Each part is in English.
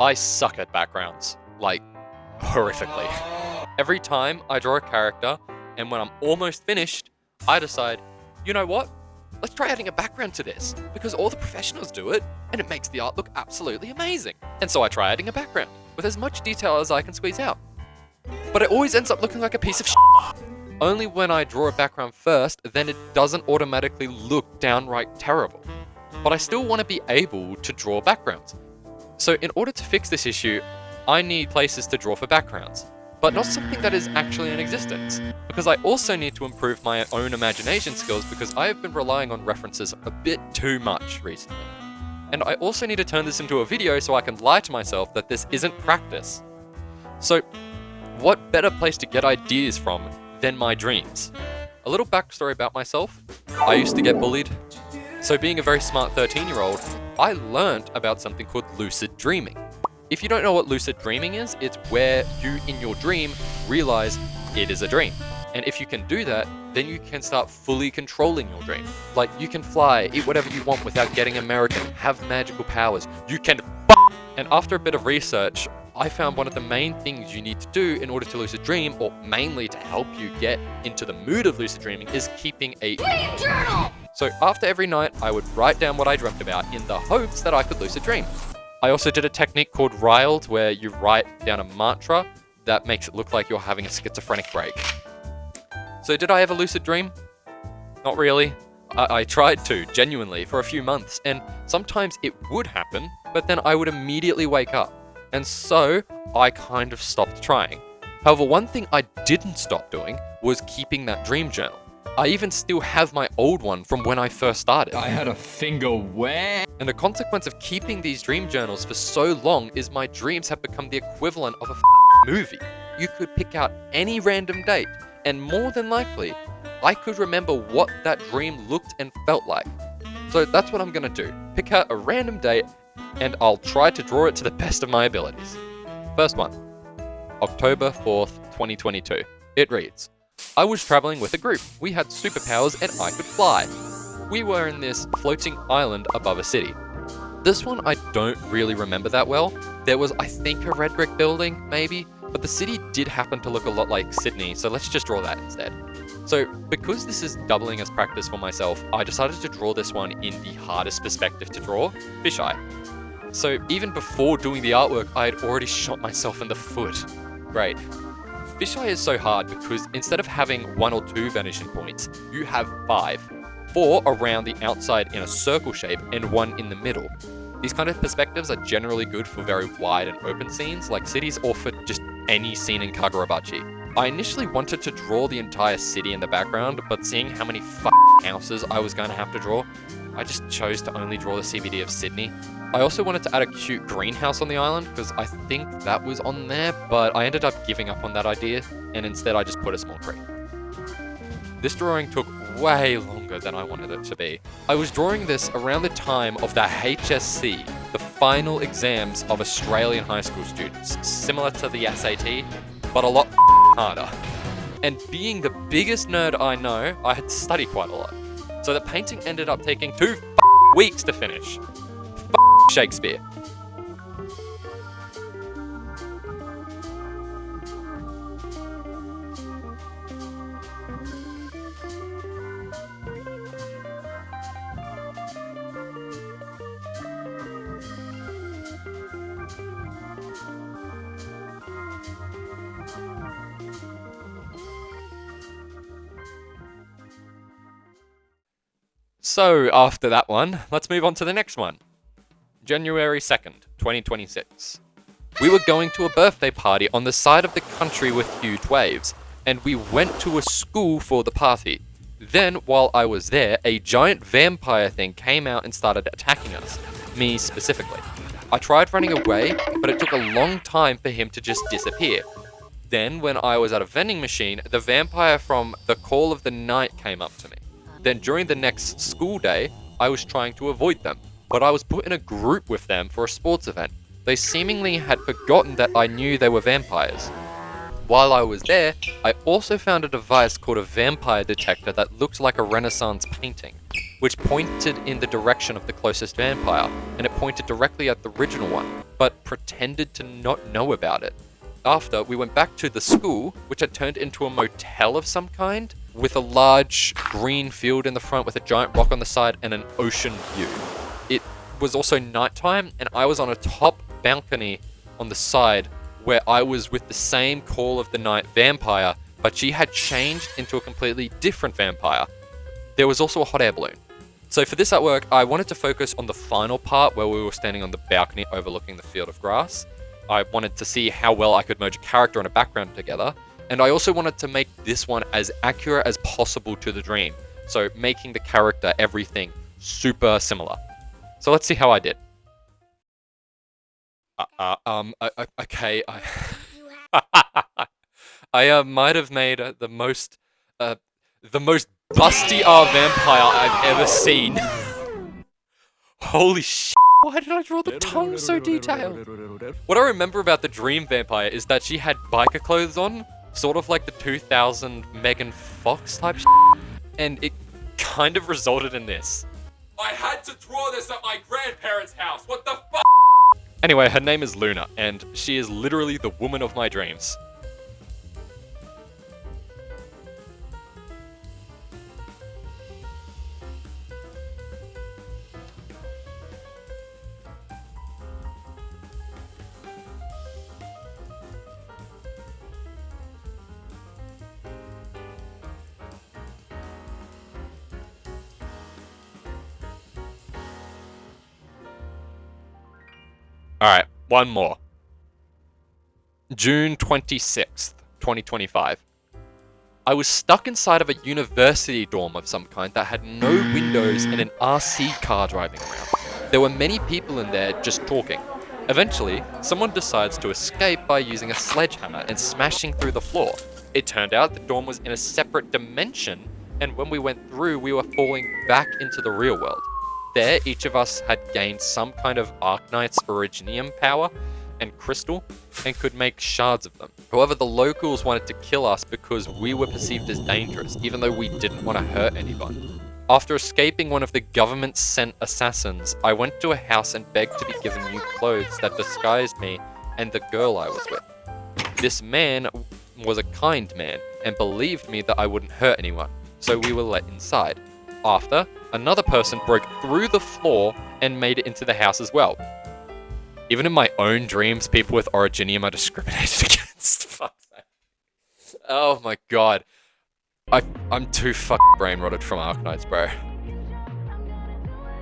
I suck at backgrounds, like, horrifically. Every time I draw a character, and when I'm almost finished, I decide, you know what? Let's try adding a background to this, because all the professionals do it, and it makes the art look absolutely amazing. And so I try adding a background, with as much detail as I can squeeze out. But it always ends up looking like a piece of shit. Only when I draw a background first, then it doesn't automatically look downright terrible. But I still want to be able to draw backgrounds. So in order to fix this issue, I need places to draw for backgrounds, but not something that is actually in existence, because I also need to improve my own imagination skills because I have been relying on references a bit too much recently. And I also need to turn this into a video so I can lie to myself that this isn't practice. So what better place to get ideas from than my dreams? A little backstory about myself. I used to get bullied. So being a very smart 13-year-old, I learned about something called lucid dreaming. If you don't know what lucid dreaming is, it's where you in your dream realize it is a dream. And if you can do that, then you can start fully controlling your dream. Like you can fly, eat whatever you want without getting American, have magical powers, you can And after a bit of research, I found one of the main things you need to do in order to lucid dream, or mainly to help you get into the mood of lucid dreaming, is keeping a dream journal. So after every night, I would write down what I dreamt about in the hopes that I could lucid dream. I also did a technique called Riled, where you write down a mantra that makes it look like you're having a schizophrenic break. So did I ever lucid dream? Not really. I tried to, genuinely, for a few months, and sometimes it would happen, but then I would immediately wake up. And so I kind of stopped trying. However, one thing I didn't stop doing was keeping that dream journal. I even still have my old one from when I first started. I had a finger where? And the consequence of keeping these dream journals for so long is my dreams have become the equivalent of a movie. You could pick out any random date, and more than likely, I could remember what that dream looked and felt like. So that's what I'm gonna do. Pick out a random date, and I'll try to draw it to the best of my abilities. First one, October 4th, 2022. It reads, I was traveling with a group. We had superpowers and I could fly. We were in this floating island above a city. This one I don't really remember that well. There was, I think, a red brick building, maybe, but the city did happen to look a lot like Sydney, so let's just draw that instead. So, because this is doubling as practice for myself, I decided to draw this one in the hardest perspective to draw, fisheye. So, even before doing the artwork, I had already shot myself in the foot. Great. Fisheye is so hard because instead of having 1 or 2 vanishing points, you have 5. 4 around the outside in a circle shape and 1 in the middle. These kind of perspectives are generally good for very wide and open scenes like cities, or for just any scene in Kagurabachi. I initially wanted to draw the entire city in the background, but seeing how many houses I was going to have to draw, I just chose to only draw the CBD of Sydney. I also wanted to add a cute greenhouse on the island because I think that was on there, but I ended up giving up on that idea, and instead I just put a small tree. This drawing took way longer than I wanted it to be. I was drawing this around the time of the HSC, the final exams of Australian high school students, similar to the SAT, but a lot harder. And being the biggest nerd I know, I had to study quite a lot. So the painting ended up taking 2 weeks to finish. Shakespeare. So after that one, let's move on to the next one. January 2nd, 2026. We were going to a birthday party on the side of the country with huge waves, and we went to a school for the party. Then, while I was there, a giant vampire thing came out and started attacking us, me specifically. I tried running away, but it took a long time for him to just disappear. Then, when I was at a vending machine, the vampire from The Call of the Night came up to me. Then during the next school day, I was trying to avoid them, but I was put in a group with them for a sports event. They seemingly had forgotten that I knew they were vampires. While I was there, I also found a device called a vampire detector that looked like a Renaissance painting. which pointed in the direction of the closest vampire, and it pointed directly at the original one, but pretended to not know about it. After, we went back to the school, which had turned into a motel of some kind, with a large green field in the front with a giant rock on the side and an ocean view. It was also nighttime, and I was on a top balcony on the side where I was with the same Call of the Night vampire, but she had changed into a completely different vampire. There was also a hot air balloon. So for this artwork, I wanted to focus on the final part where we were standing on the balcony overlooking the field of grass. I wanted to see how well I could merge a character and a background together, and I also wanted to make this one as accurate as possible to the dream, so making the character, everything, super similar. So let's see how I did. Okay, I might have made the most busty vampire I've ever seen. Holy shit, why did I draw the tongue so detailed? What I remember about the dream vampire is that she had biker clothes on, sort of like the 2000 Megan Fox type shit, and it kind of resulted in this. I had to draw this at my grandparents' house, what the fuck? Anyway, her name is Luna, and she is literally the woman of my dreams. Alright, one more. June 26th, 2025. I was stuck inside of a university dorm of some kind that had no windows and an RC car driving around. There were many people in there just talking. Eventually, someone decides to escape by using a sledgehammer and smashing through the floor. It turned out the dorm was in a separate dimension, and when we went through, we were falling back into the real world. There, each of us had gained some kind of Arknight's Originium power and crystal, and could make shards of them. However, the locals wanted to kill us because we were perceived as dangerous, even though we didn't want to hurt anyone. After escaping one of the government-sent assassins, I went to a house and begged to be given new clothes that disguised me and the girl I was with. This man was a kind man, and believed me that I wouldn't hurt anyone, so we were let inside. After, another person broke through the floor and made it into the house as well. Even in my own dreams, people with Originium are discriminated against. Fuck's sake. Oh my god. I'm too fucking brain rotted from Arknights, bro.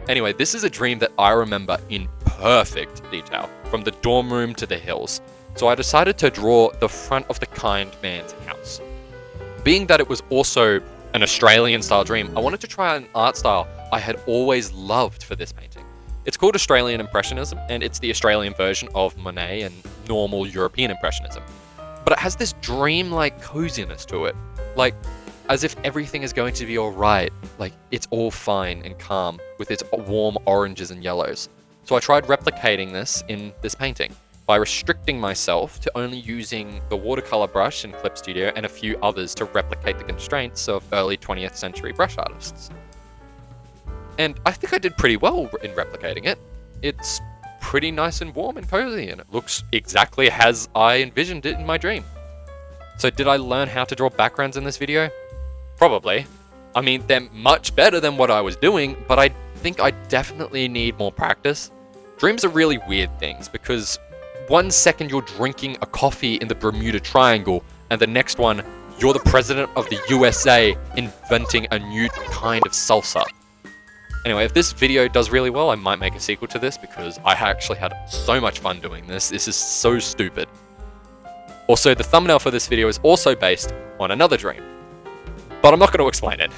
Anyway, this is a dream that I remember in perfect detail, from the dorm room to the hills. So I decided to draw the front of the kind man's house. Being that it was also an Australian style dream, I wanted to try an art style I had always loved for this painting. It's called Australian Impressionism, and it's the Australian version of Monet and normal European Impressionism. But it has this dream-like coziness to it, like as if everything is going to be alright, like it's all fine and calm with its warm oranges and yellows. So I tried replicating this in this painting by restricting myself to only using the watercolor brush in Clip Studio and a few others to replicate the constraints of early 20th century brush artists. And I think I did pretty well in replicating it. It's pretty nice and warm and cozy, and it looks exactly as I envisioned it in my dream. So did I learn how to draw backgrounds in this video? Probably. I mean, they're much better than what I was doing, but I think I definitely need more practice. Dreams are really weird things, because 1 second you're drinking a coffee in the Bermuda Triangle, and the next one, you're the president of the USA inventing a new kind of salsa. Anyway, if this video does really well, I might make a sequel to this, because I actually had so much fun doing this. This is so stupid. Also, the thumbnail for this video is also based on another dream, but I'm not going to explain it.